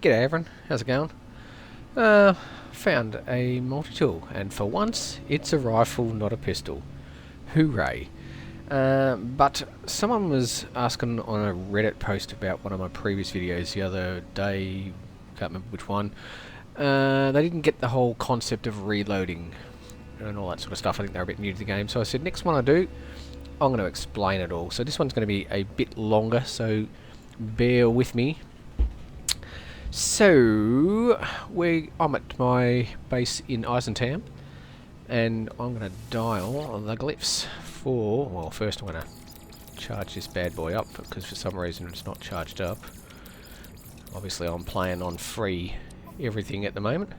G'day everyone, how's it going? Found a multi-tool, and for once it's a rifle, not a pistol. Hooray. But someone was asking on a Reddit post about one of my previous videos the other day, can't remember which one. They didn't get the whole concept of reloading and all that sort of stuff. I think they're a bit new to the game, so I said next one I do, I'm going to explain it all. So this one's going to be a bit longer, so bear with me. So, I'm at my base in Eisentam, and I'm going to dial the glyphs for, well, first I'm going to charge this bad boy up, because for some reason it's not charged up. Obviously I'm playing on free everything at the moment.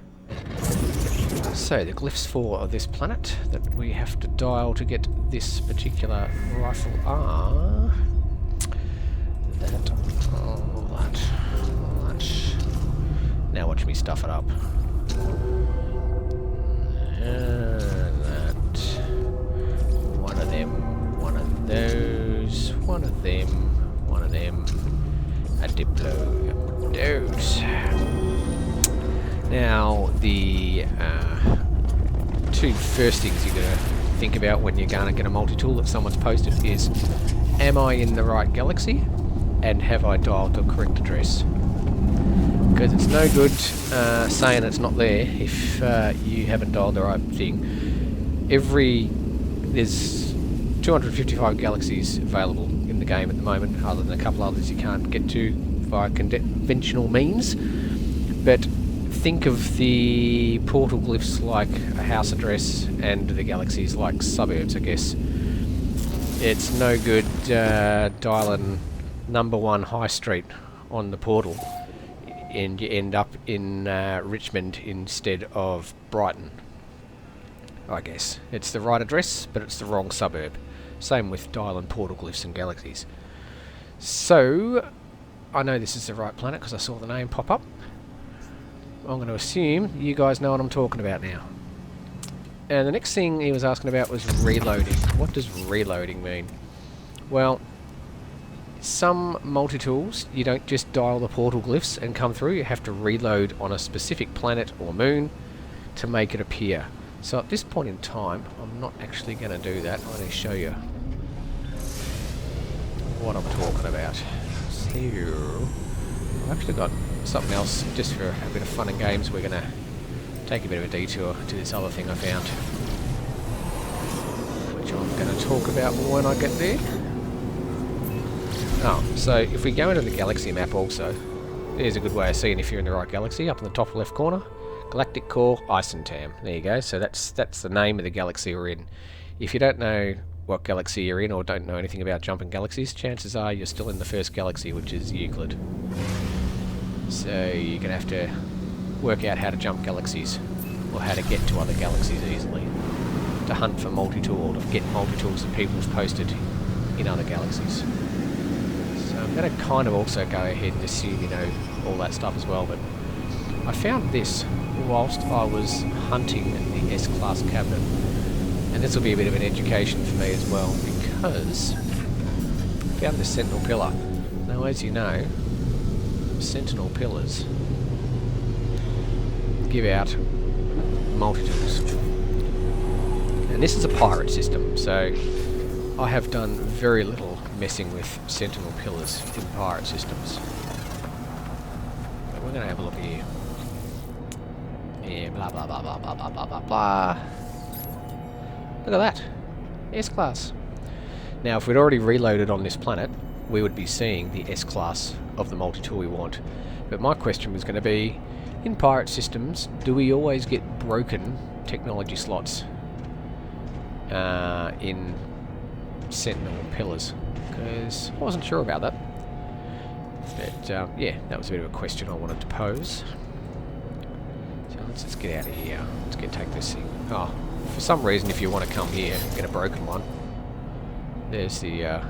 So, the glyphs for this planet that we have to dial to get this particular rifle are... that. Now watch me stuff it up. That. One of them. One of those. One of them. One of them. A Diplo. Those. Now, the two first things you're going to think about when you're going to get a multi-tool that someone's posted is, am I in the right galaxy? And have I dialed the correct address? Because it's no good saying it's not there if you haven't dialed the right thing. There's 255 galaxies available in the game at the moment, other than a couple others you can't get to via conventional means. But think of the portal glyphs like a house address and the galaxies like suburbs, I guess. It's no good dialing number 1 High Street on the portal and you end up in Richmond instead of Brighton. I guess it's the right address, but it's the wrong suburb. Same with dialing portal glyphs and galaxies. So I know this is the right planet because I saw the name pop up. I'm going to assume you guys know what I'm talking about now. And the next thing he was asking about was reloading. What does reloading mean? Well, some multi-tools, you don't just dial the portal glyphs and come through, you have to reload on a specific planet or moon to make it appear. So at this point in time, I'm not actually going to do that. I'm going to show you what I'm talking about. So, I've actually got something else just for a bit of fun and games. We're going to take a bit of a detour to this other thing I found, which I'm going to talk about when I get there. Oh, so if we go into the galaxy map also, there's a good way of seeing if you're in the right galaxy. Up in the top left corner, Galactic Core Eisentam. There you go. So that's the name of the galaxy we're in. If you don't know what galaxy you're in or don't know anything about jumping galaxies, chances are you're still in the first galaxy, which is Euclid. So you're going to have to work out how to jump galaxies, or how to get to other galaxies easily, to hunt for multi-tool, or to get multi-tools that people have posted in other galaxies. I'm going to kind of also go ahead and assume you know all that stuff as well, but I found this whilst I was hunting the S-Class cabinet, and this will be a bit of an education for me as well, because I found this Sentinel pillar. Now, as you know, Sentinel pillars give out multi-tools, and this is a pirate system, so I have done very little messing with Sentinel pillars in pirate systems. But we're going to have a look here. Yeah, blah blah blah blah blah blah blah blah blah. Look at that. S-Class. Now, if we'd already reloaded on this planet, we would be seeing the S-Class of the multi-tool we want. But my question was going to be, in pirate systems, do we always get broken technology slots in Sentinel pillars? Because I wasn't sure about that. But yeah, that was a bit of a question I wanted to pose. So let's just get out of here. Let's take this thing. Oh, for some reason, if you want to come here and get a broken one, there's the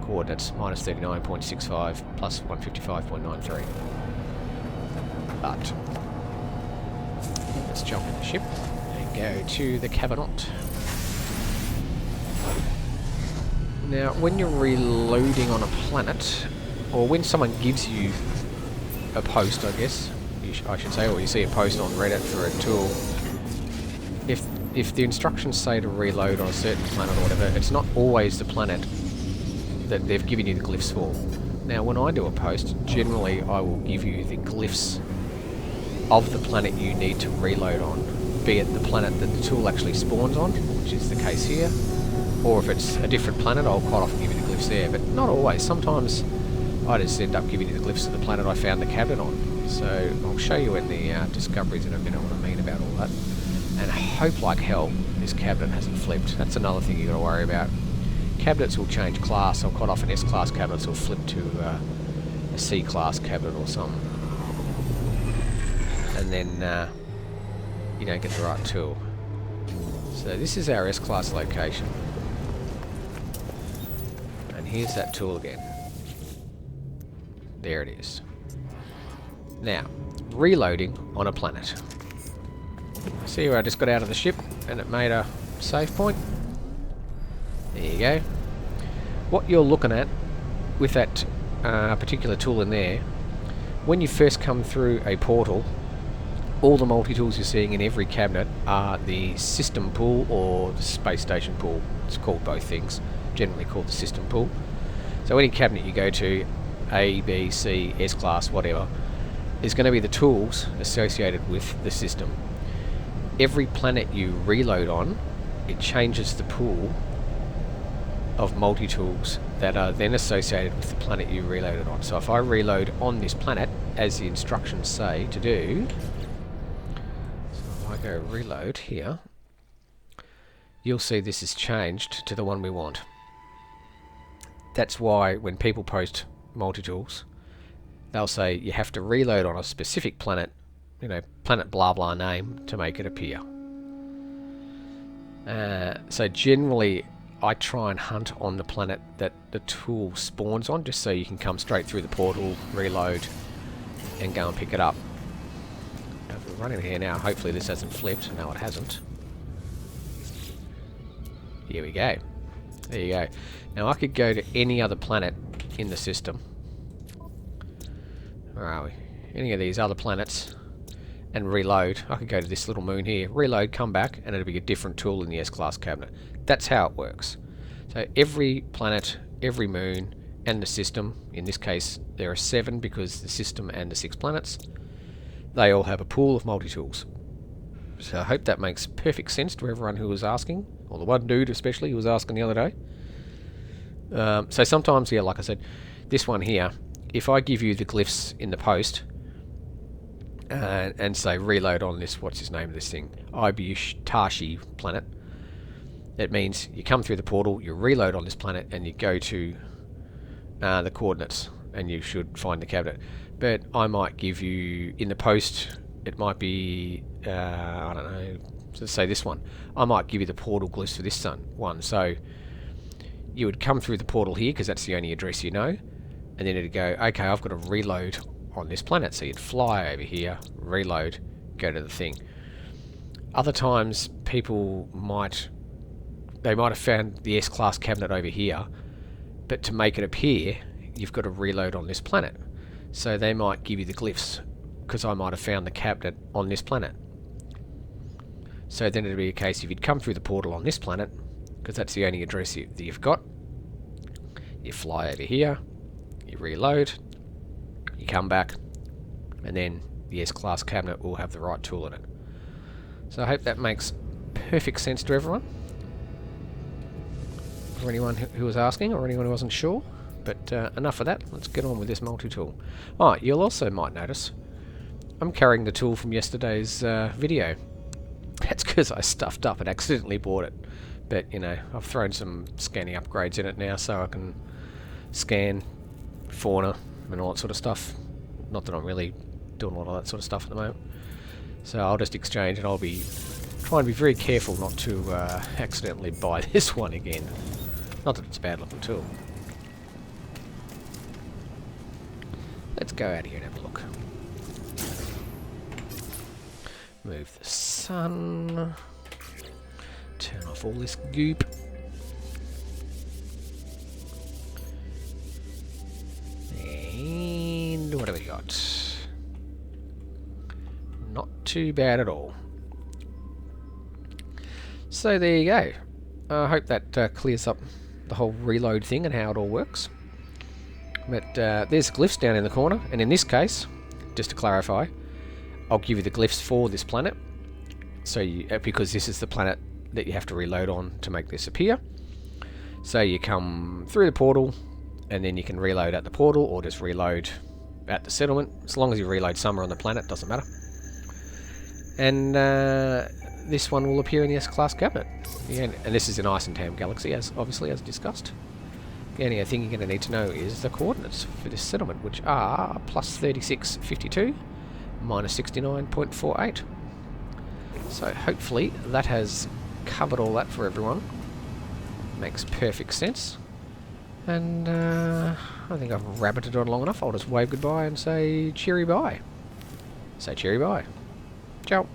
coordinates, minus 39.65 plus 155.93. But let's jump in the ship and go to the Cabinet. Now, when you're reloading on a planet, or when someone gives you a post, I guess, I should say, or you see a post on Reddit for a tool, if the instructions say to reload on a certain planet or whatever, it's not always the planet that they've given you the glyphs for. Now, when I do a post, generally I will give you the glyphs of the planet you need to reload on, be it the planet that the tool actually spawns on, which is the case here, or if it's a different planet, I'll quite often give you the glyphs there, but not always. Sometimes I just end up giving you the glyphs of the planet I found the cabinet on. So I'll show you in the discoveries in a minute what I mean about all that. And I hope like hell this cabinet hasn't flipped. That's another thing you've got to worry about. Cabinets will change class, or quite often S-class cabinets will flip to a C-class cabinet or something. And then you don't get the right tool. So this is our S-class location. And here's that tool again. There it is. Now, reloading on a planet. See where I just got out of the ship and it made a save point? There you go. What you're looking at with that particular tool in there, when you first come through a portal, all the multi-tools you're seeing in every cabinet are the system pool or the space station pool. It's called both things, generally called the system pool. So any cabinet you go to, A, B, C, S-class, whatever, is going to be the tools associated with the system. Every planet you reload on, it changes the pool of multi-tools that are then associated with the planet you reloaded on. So if I reload on this planet, as the instructions say to do, so if I go reload here, you'll see this is changed to the one we want. That's why when people post multi-tools, they'll say you have to reload on a specific planet, you know, planet blah blah name, to make it appear. So generally I try and hunt on the planet that the tool spawns on, just so you can come straight through the portal, reload, and go and pick it up. Now, if we're running here now, hopefully this hasn't flipped. No, it hasn't. Here we go. There you go. Now I could go to any other planet in the system. Where are we? Any of these other planets and reload. I could go to this little moon here, reload, come back, and it'll be a different tool in the S-class cabinet. That's how it works. So every planet, every moon, and the system, in this case there are 7 because the system and the 6 planets, they all have a pool of multi-tools. So I hope that makes perfect sense to everyone who was asking, or the one dude especially who was asking the other day. So sometimes, yeah, like I said, this one here, if I give you the glyphs in the post, and say reload on this, what's his name of this thing, Ibushi planet, it means you come through the portal, you reload on this planet, and you go to the coordinates, and you should find the cabinet. But I might give you, in the post, it might be, I don't know, let's say this one. I might give you the portal glyphs for this one. So you would come through the portal here, because that's the only address you know, and then it'd go, okay, I've got to reload on this planet. So you'd fly over here, reload, go to the thing. Other times people might have found the S-class cabinet over here, but to make it appear you've got to reload on this planet. So they might give you the glyphs because I might have found the cabinet on this planet. So then it'd be a case if you'd come through the portal on this planet, because that's the only address that you've got, you fly over here, you reload, you come back, and then the S-class cabinet will have the right tool in it. So I hope that makes perfect sense to everyone. For anyone who was asking, or anyone who wasn't sure. But enough of that, let's get on with this multi-tool. You also might notice I'm carrying the tool from yesterday's video. That's because I stuffed up and accidentally bought it. But, you know, I've thrown some scanning upgrades in it now so I can scan fauna and all that sort of stuff. Not that I'm really doing a lot of that sort of stuff at the moment. So I'll just exchange, and I'll be trying to be very careful not to accidentally buy this one again. Not that it's a bad looking tool. Let's go out here and have a look. Move the sun. Turn off all this goop. And what have we got? Not too bad at all. So there you go. I hope that clears up the whole reload thing and how it all works. But there's glyphs down in the corner, and in this case, just to clarify, I'll give you the glyphs for this planet. So because this is the planet that you have to reload on to make this appear. So you come through the portal, and then you can reload at the portal, or just reload at the settlement. As long as you reload somewhere on the planet, doesn't matter. And this one will appear in the S-Class cabinet. Again, and this is in Isentam Galaxy, as obviously as discussed. The only thing you're going to need to know is the coordinates for this settlement, which are plus 3652, minus 69.48. So hopefully that has covered all that for everyone. Makes perfect sense. And I think I've rabbited on long enough. I'll just wave goodbye and say cheery bye. Say cheery bye. Ciao.